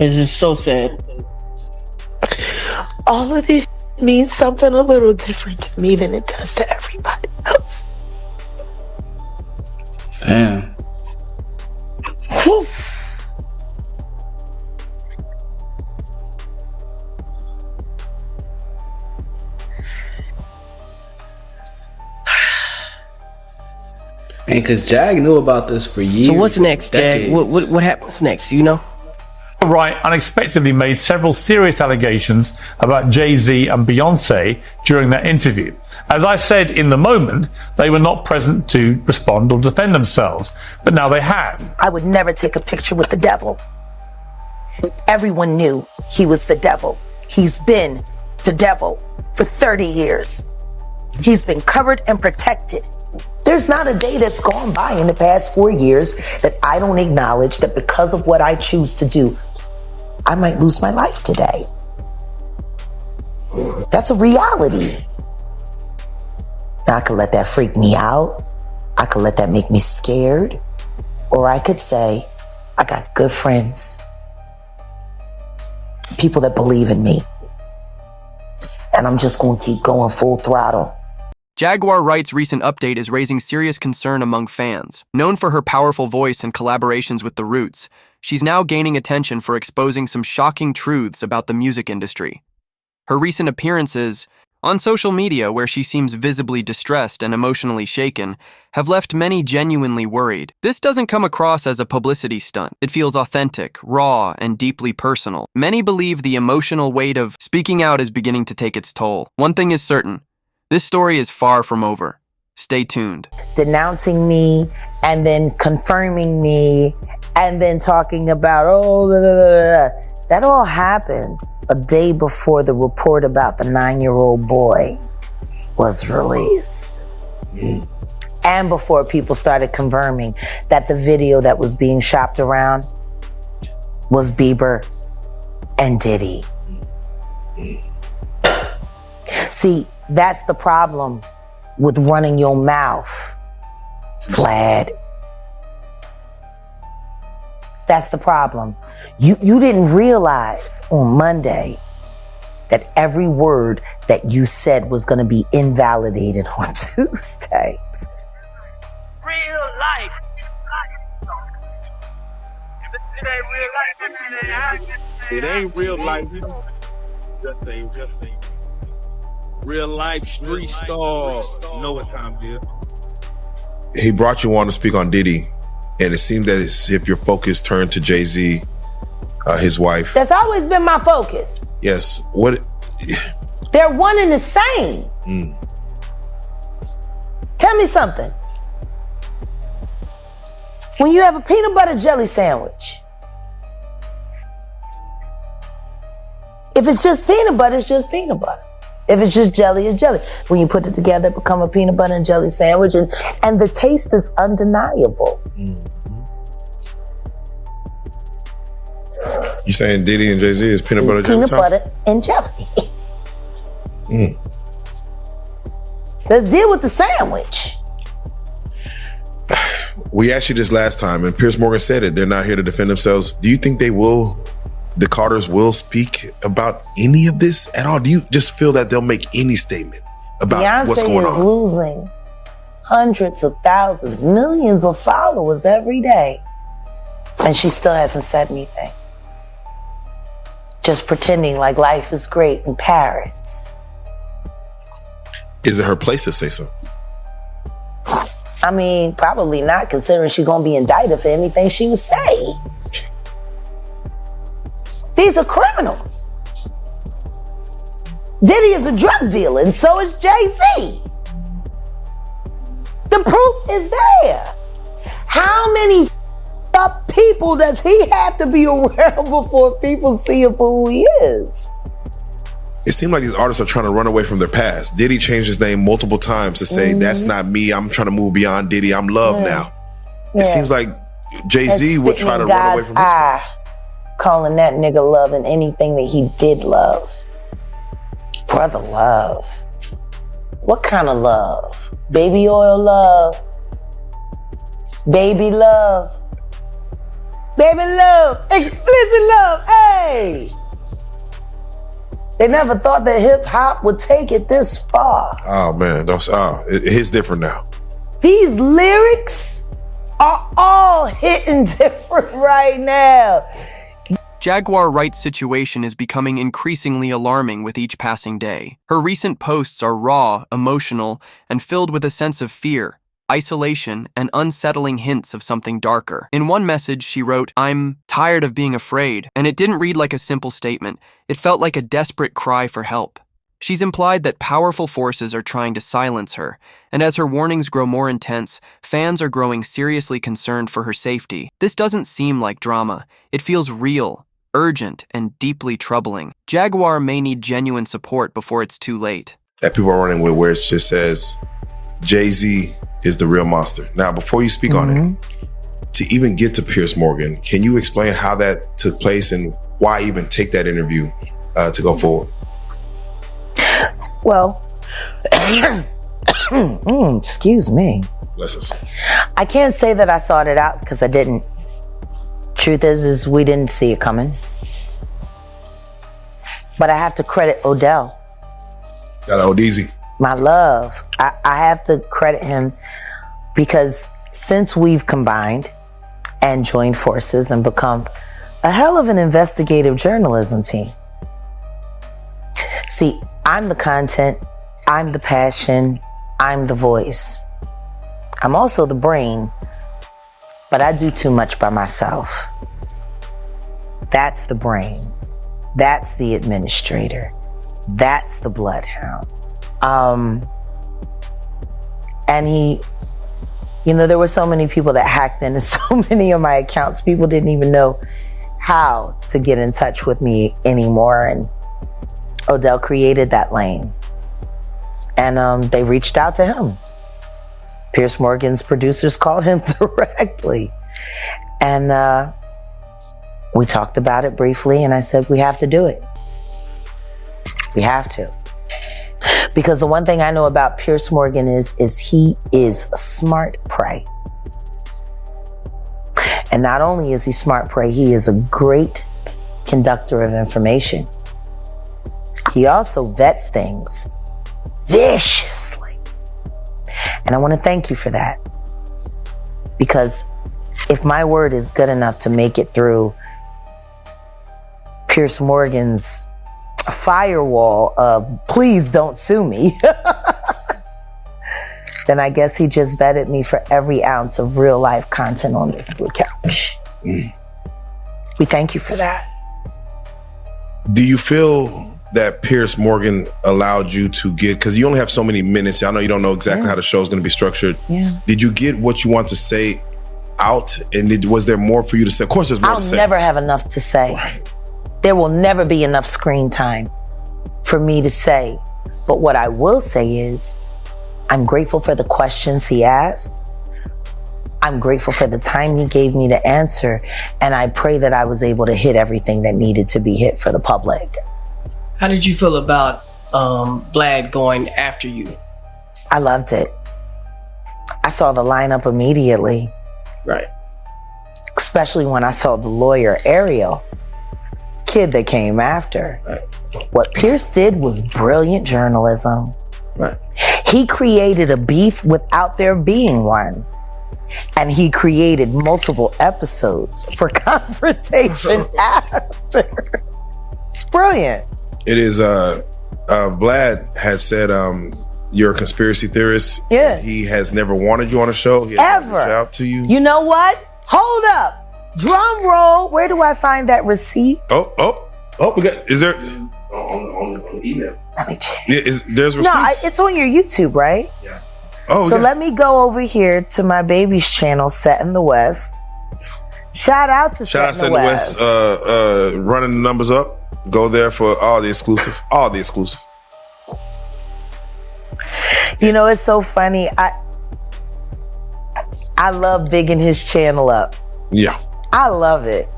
It's just so sad. All of this means something a little different to me than it does to everybody else. Damn. And because Jag knew about this for years. So what's next, Jag? What happens next, you know? Wright unexpectedly made several serious allegations about Jay-Z and Beyonce during that interview. As I said in the moment, they were not present to respond or defend themselves, but now they have. I would never take a picture with the devil. Everyone knew he was the devil. He's been the devil for 30 years. He's been covered and protected. There's not a day that's gone by in the past 4 years that I don't acknowledge that because of what I choose to do, I might lose my life today. That's a reality. Now, I could let that freak me out. I could let that make me scared. Or I could say, I got good friends, people that believe in me. And I'm just going to keep going full throttle. Jaguar Wright's recent update is raising serious concern among fans. Known for her powerful voice and collaborations with The Roots, she's now gaining attention for exposing some shocking truths about the music industry. Her recent appearances on social media, where she seems visibly distressed and emotionally shaken, have left many genuinely worried. This doesn't come across as a publicity stunt. It feels authentic, raw, and deeply personal. Many believe the emotional weight of speaking out is beginning to take its toll. One thing is certain. This story is far from over. Stay tuned. Denouncing me and then confirming me and then talking about, that all happened a day before the report about the 9-year-old boy was released. And before people started confirming that the video that was being shopped around was Bieber and Diddy. See, that's the problem with running your mouth, Vlad. That's the problem. You didn't realize on Monday that every word that you said was going to be invalidated on Tuesday. Real life. It ain't real life. Just ain't. Real life street star. You know what time it is. He brought you on to speak on Diddy, and it seemed as if your focus turned to Jay-Z, his wife. That's always been my focus. Yes. What? They're one and the same. Tell me something. When you have a peanut butter jelly sandwich, if it's just peanut butter, it's just peanut butter. If it's just jelly, it's jelly. When you put it together, it becomes a peanut butter and jelly sandwich, and the taste is undeniable. You saying Diddy and Jay-Z is peanut butter jelly? Peanut butter and jelly. Let's deal with the sandwich. We asked you this last time, and Piers Morgan said it. They're not here to defend themselves. Do you think the Carters will speak about any of this at all? Do you just feel that they'll make any statement about what's going on? Beyonce is losing hundreds of thousands, millions of followers every day. And she still hasn't said anything. Just pretending like life is great in Paris. Is it her place to say so? I mean, probably not, considering she's going to be indicted for anything she would say. These are criminals. Diddy is a drug dealer, and so is Jay-Z. The proof is there. How many up people does he have to be aware of before people see him for who he is? It seems like these artists are trying to run away from their past. Diddy changed his name multiple times to say, that's not me. I'm trying to move beyond Diddy. I'm Love now. It seems like Jay-Z would try to run away from his past. Calling that nigga Love and anything that he did love. Brother Love. What kind of love? Baby oil love? Baby love? Baby love, explicit love, hey! They never thought that hip hop would take it this far. Oh man, it's different now. These lyrics are all hitting different right now. Jaguar Wright's situation is becoming increasingly alarming with each passing day. Her recent posts are raw, emotional, and filled with a sense of fear, isolation, and unsettling hints of something darker. In one message, she wrote, "I'm tired of being afraid," and it didn't read like a simple statement. It felt like a desperate cry for help. She's implied that powerful forces are trying to silence her, and as her warnings grow more intense, fans are growing seriously concerned for her safety. This doesn't seem like drama. It feels real, urgent, and deeply troubling. Jaguar may need genuine support before it's too late. That people are running with where it just says, Jay-Z is the real monster. Now, before you speak on it, to even get to Piers Morgan, can you explain how that took place and why even take that interview to go forward? Well, excuse me. Bless us. I can't say that I sought it out because I didn't. Truth is we didn't see it coming. But I have to credit Odell. Got Odeezy. My love. I have to credit him because since we've combined and joined forces and become a hell of an investigative journalism team. See, I'm the content, I'm the passion, I'm the voice. I'm also the brain, but I do too much by myself. That's the brain. That's the administrator. That's the bloodhound. And there were so many people that hacked into so many of my accounts. People didn't even know how to get in touch with me anymore. And Odell created that lane. And they reached out to him. Piers Morgan's producers called him directly. And we talked about it briefly, and I said, we have to do it. We have to. Because the one thing I know about Piers Morgan is he is smart prey. And not only is he smart prey, he is a great conductor of information. He also vets things viciously. And I want to thank you for that. Because if my word is good enough to make it through Piers Morgan's firewall of please don't sue me, then I guess he just vetted me for every ounce of real life content on this blue couch. We thank you for that. Do you feel that Piers Morgan allowed you to get, because you only have so many minutes, I know you don't know exactly how the show is going to be structured. Yeah. Did you get what you want to say out? And was there more for you to say? Of course there's more to say. I'll never have enough to say. Right. There will never be enough screen time for me to say. But what I will say is, I'm grateful for the questions he asked. I'm grateful for the time he gave me to answer. And I pray that I was able to hit everything that needed to be hit for the public. How did you feel about Vlad going after you? I loved it. I saw the lineup immediately. Right. Especially when I saw the lawyer, Ariel, kid that came after. Right. What Piers did was brilliant journalism. Right. He created a beef without there being one. And he created multiple episodes for confrontation after. It's brilliant. It is, Vlad had said, you're a conspiracy theorist. Yeah. He has never wanted you on a show. He has Ever. reached out to you. You know what? Hold up. Drum roll. Where do I find that receipt? We got, is there? On email. Let me check. Yeah, there's receipts? No, it's on your YouTube, right? Yeah. Oh, So yeah. let me go over here to my baby's channel, Set in the West. Shout out to Shout out Set to in the West. running the numbers up. Go there for all the exclusive. You know, it's so funny. I love bigging his channel up. Yeah. I love it.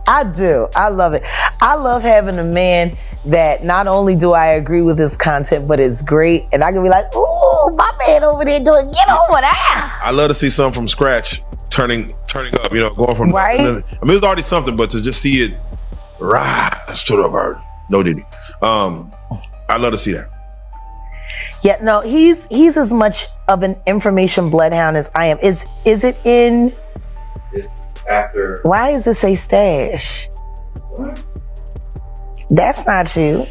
I do. I love it. I love having a man that not only do I agree with his content, but it's great. And I can be like, ooh, my man over there doing, get over there. I love to see something from scratch turning up, going from Right. I mean, it was already something, but to just see it rise to the verdict. No Diddy. I'd love to see that. Yeah, no, he's as much of an information bloodhound as I am. Is it in? It's after. Why does it say stash? What? That's not you.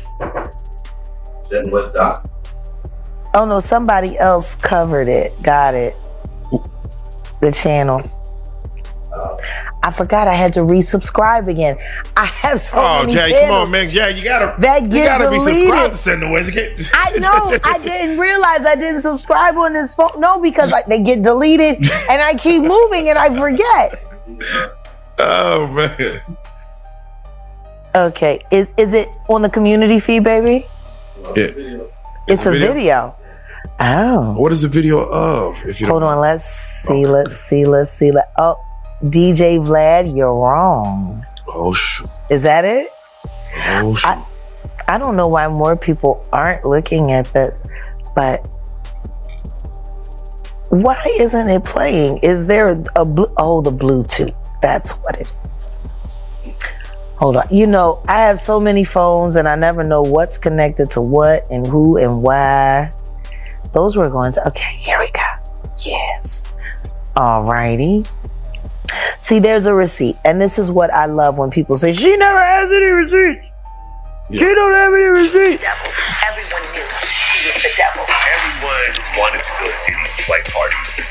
Then what's that? Oh no, somebody else covered it. Got it. The channel. I forgot I had to resubscribe again. I have so many Jay, channels. come on, man. Yeah, you gotta be deleted. subscribed to Send the Ways. I know. I didn't realize I didn't subscribe on this phone. No, because they get deleted and I keep moving and I forget. Oh man. Okay. Is it on the community feed, baby? Yeah. It's a video. Oh. What is the video of? If you Hold on. Let's see. Oh, DJ Vlad, you're wrong. Oh shoot. Is that it? Oh shoot. I don't know why more people aren't looking at this, but why isn't it playing? Is there the Bluetooth? That's what it is. Hold on. I have so many phones and I never know what's connected to what and who and why. Those were going to, okay, here we go. Yes. All righty. See, there's a receipt. And this is what I love when people say, she never has any receipts. Yeah. She don't have any receipts. Everyone knew he was the devil. Everyone wanted to go to Diddy's white parties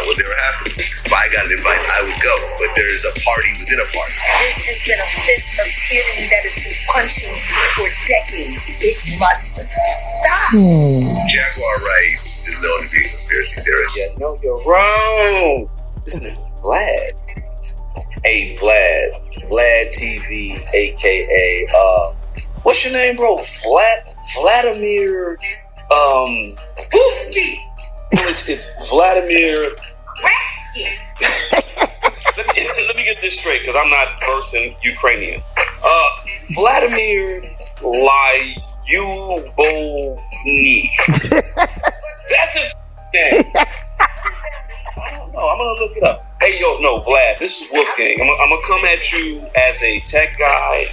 when they were happening. If I got an invite, I would go. But there's a party within a party. This has been a fist of tyranny that has been punching for decades. It must stop. Jaguar Wright is known to be a conspiracy theorist. Yeah, no, you're wrong. This is Vlad. Hey, Vlad TV, aka what's your name, bro? Vladimir Booski. It's Vladimir. Braxky. Let me get this straight, because I'm not versed Ukrainian. Vladimir Lyubovny. That's his name. I don't know. I'm gonna look it up. Hey, no, Vlad. This is Wolfgang. I'm gonna come at you as a tech guy,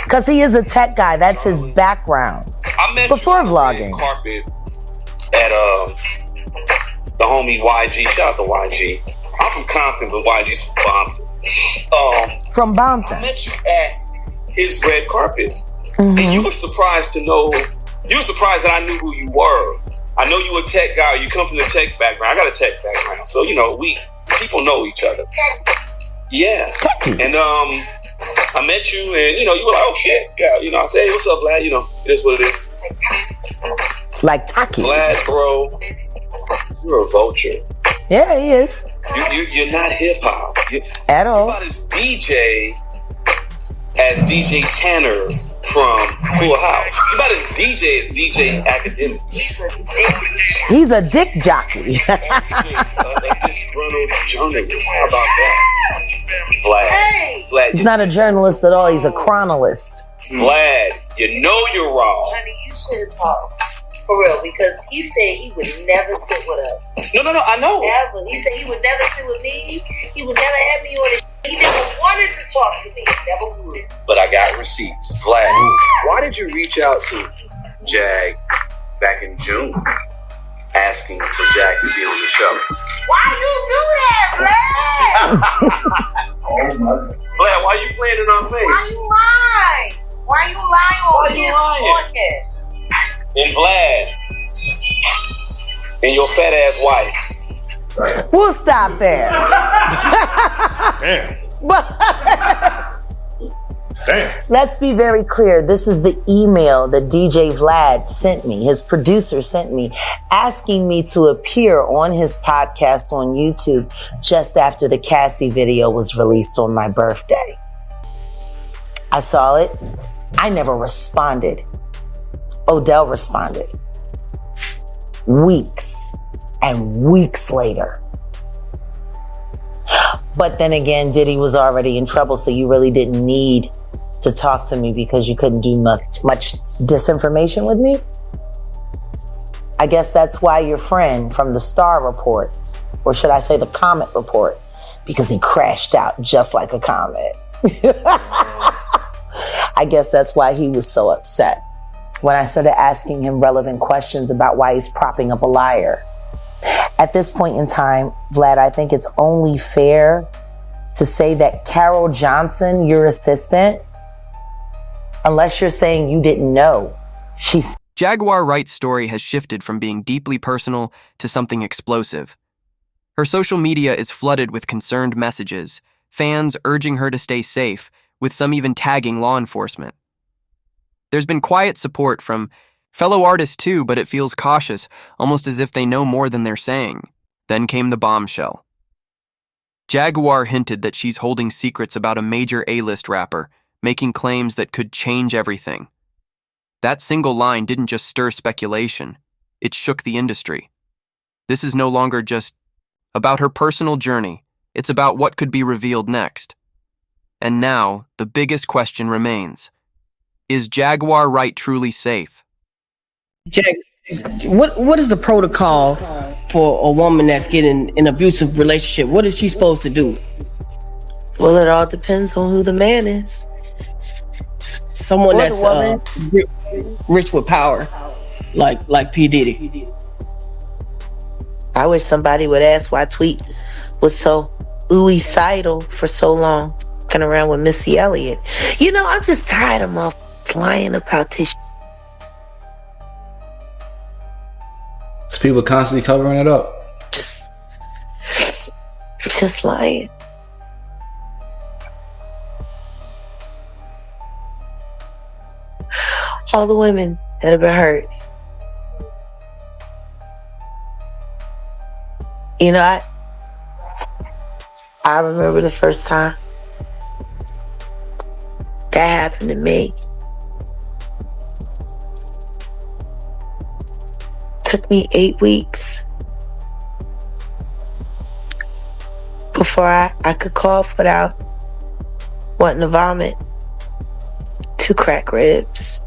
because he is a tech guy. That's his background. I met before you vlogging. Carpet at the homie YG. Shout out to YG. I'm from Compton, but YG's from Bompton. From Bompton. I met you at his red carpet, and you were surprised to know. You were surprised that I knew who you were. I know you a tech guy. You come from the tech background. I got a tech background, so people know each other. Yeah, and I met you, and you were like, oh shit, yeah. I said, hey, what's up, Vlad? It is what it is. Like Taki. Vlad, bro, you're a vulture. Yeah, he is. You're not hip hop at all. You're about as DJ as DJ Tanner from Full House. You're about as DJ as DJ Academic. He's a dick jockey. A disgruntled journalist. How about that? Vlad. He's not a journalist at all. He's a chronologist. Vlad, you're wrong. Honey, you should talk. For real, because he said he would never sit with us. No, I know. Never. He said he would never sit with me. He would never have me on his. He never wanted to talk to me. Never would. But I got receipts. Vlad, why did you reach out to Jag back in June asking for Jag to be on the show? Why you do that, Vlad? Vlad, why you playing in our face? Why you lying on his podcast? And Vlad and your fat ass wife. We'll stop there. Damn. Let's be very clear. This is the email that DJ Vlad sent me, his producer sent me, asking me to appear on his podcast on YouTube just after the Cassie video was released on my birthday. I saw it. I never responded. Odell responded. Weeks and weeks later. But then again, Diddy was already in trouble, so you really didn't need to talk to me because you couldn't do much disinformation with me. I guess that's why your friend from the Star Report, or should I say the Comet Report, because he crashed out just like a comet. I guess that's why he was so upset. When I started asking him relevant questions about why he's propping up a liar. At this point in time, Vlad, I think it's only fair to say that Carol Johnson, your assistant, unless you're saying you didn't know, Jaguar Wright's story has shifted from being deeply personal to something explosive. Her social media is flooded with concerned messages, fans urging her to stay safe, with some even tagging law enforcement. There's been quiet support from fellow artists too, but it feels cautious, almost as if they know more than they're saying. Then came the bombshell. Jaguar hinted that she's holding secrets about a major A-list rapper, making claims that could change everything. That single line didn't just stir speculation, it shook the industry. This is no longer just about her personal journey, it's about what could be revealed next. And now, the biggest question remains. Is Jaguar Wright truly safe? Jag, what is the protocol for a woman that's getting an abusive relationship? What is she supposed to do? Well, it all depends on who the man is. Someone that's rich with power, like P. Diddy. I wish somebody would ask why Tweet was so ooey-sidal for so long, fucking around with Missy Elliott. You know, I'm just tired of motherfuckers lying about this. People constantly covering it up. Just lying. All the women that have been hurt. You know, I remember the first time that happened to me. Took me 8 weeks before I could cough without wanting to vomit. 2 cracked ribs.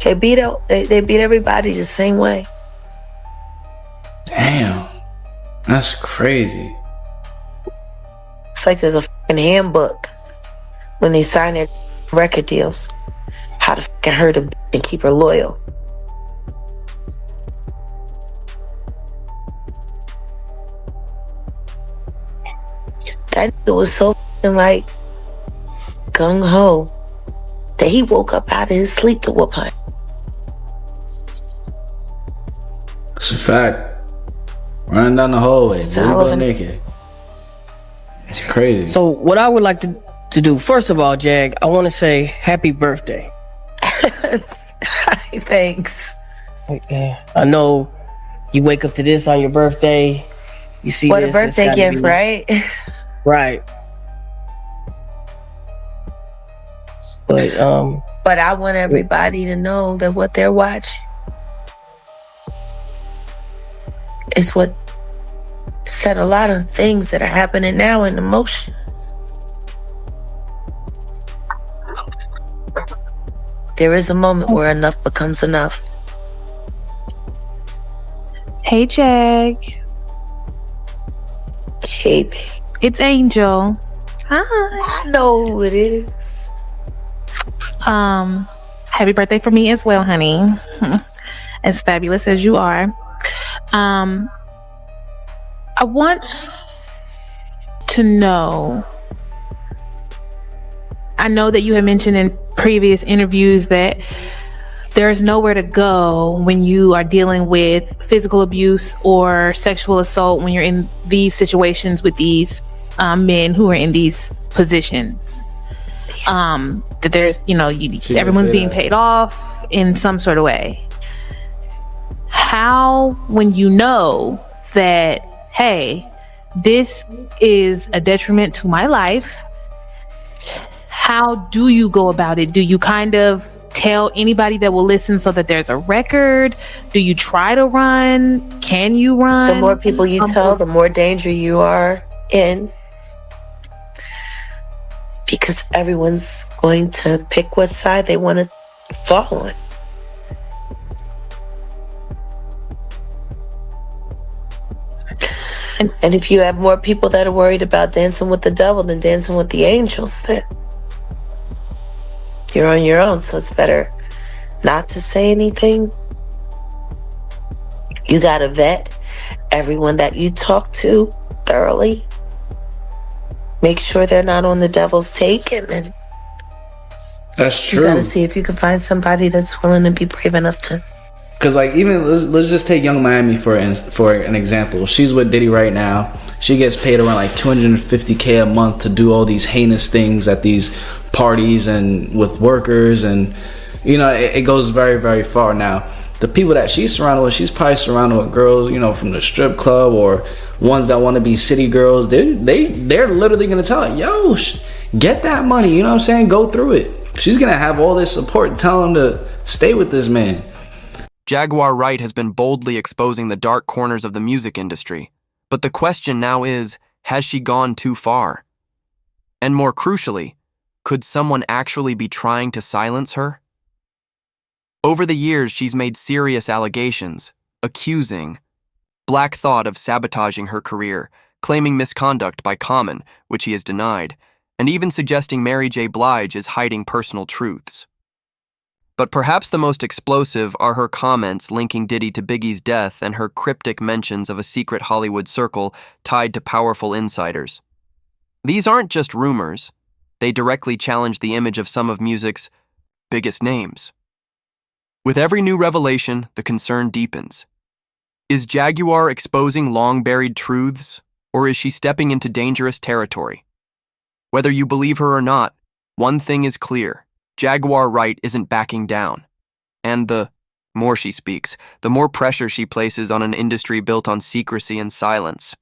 They beat everybody the same way. Damn. That's crazy. It's like there's a fucking handbook when they sign their record deals. How to fucking hurt a bitch and keep her loyal. That nigga was so fucking like gung-ho that he woke up out of his sleep to whoop her. It's a fact. Running down the hallway, butt naked. It's crazy. So what I would like to do, first of all, Jag, I want to say happy birthday. Thanks. I know you wake up to this on your birthday. You see what this, a birthday gift, right? Right. But I want everybody to know that what they're watching is what set a lot of things that are happening now in motion. There is a moment where enough becomes enough. Hey, Jag. Hey, babe. It's Angel. Hi. I know who it is. Happy birthday for me as well, honey. As fabulous as you are. I want to know, I know that you have mentioned in previous interviews that there's nowhere to go when you are dealing with physical abuse or sexual assault when you're in these situations with these men who are in these positions. That there's, everyone's being paid off in some sort of way. How, when you know that, hey, this is a detriment to my life, how do you go about it? Do you kind of tell anybody that will listen so that there's a record? Do you try to run? Can you run? The more people you tell, the more danger you are in. Because everyone's going to pick what side they want to fall on. And if you have more people that are worried about dancing with the devil than dancing with the angels, then you're on your own. So it's better not to say anything. You gotta vet everyone that you talk to thoroughly. Make sure they're not on the devil's take, and then That's true. you gotta see if you can find somebody that's willing to be brave enough to. Cause like even let's just take Young Miami for an example. She's with Diddy right now. She gets paid around like $250K a month to do all these heinous things at these parties and with workers, and you know it goes very, very far. Now the people that she's surrounded with, she's probably surrounded with girls, you know, from the strip club or ones that want to be city girls. They're literally gonna tell her, yo, get that money. You know what I'm saying? Go through it. She's gonna have all this support telling her to stay with this man. Jaguar Wright has been boldly exposing the dark corners of the music industry. But the question now is, has she gone too far? And more crucially, could someone actually be trying to silence her? Over the years, she's made serious allegations, accusing Black Thought of sabotaging her career, claiming misconduct by Common, which he has denied, and even suggesting Mary J. Blige is hiding personal truths. But perhaps the most explosive are her comments linking Diddy to Biggie's death and her cryptic mentions of a secret Hollywood circle tied to powerful insiders. These aren't just rumors. They directly challenge the image of some of music's biggest names. With every new revelation, the concern deepens. Is Jaguar exposing long-buried truths, or is she stepping into dangerous territory? Whether you believe her or not, one thing is clear. Jaguar Wright isn't backing down. And the more she speaks, the more pressure she places on an industry built on secrecy and silence.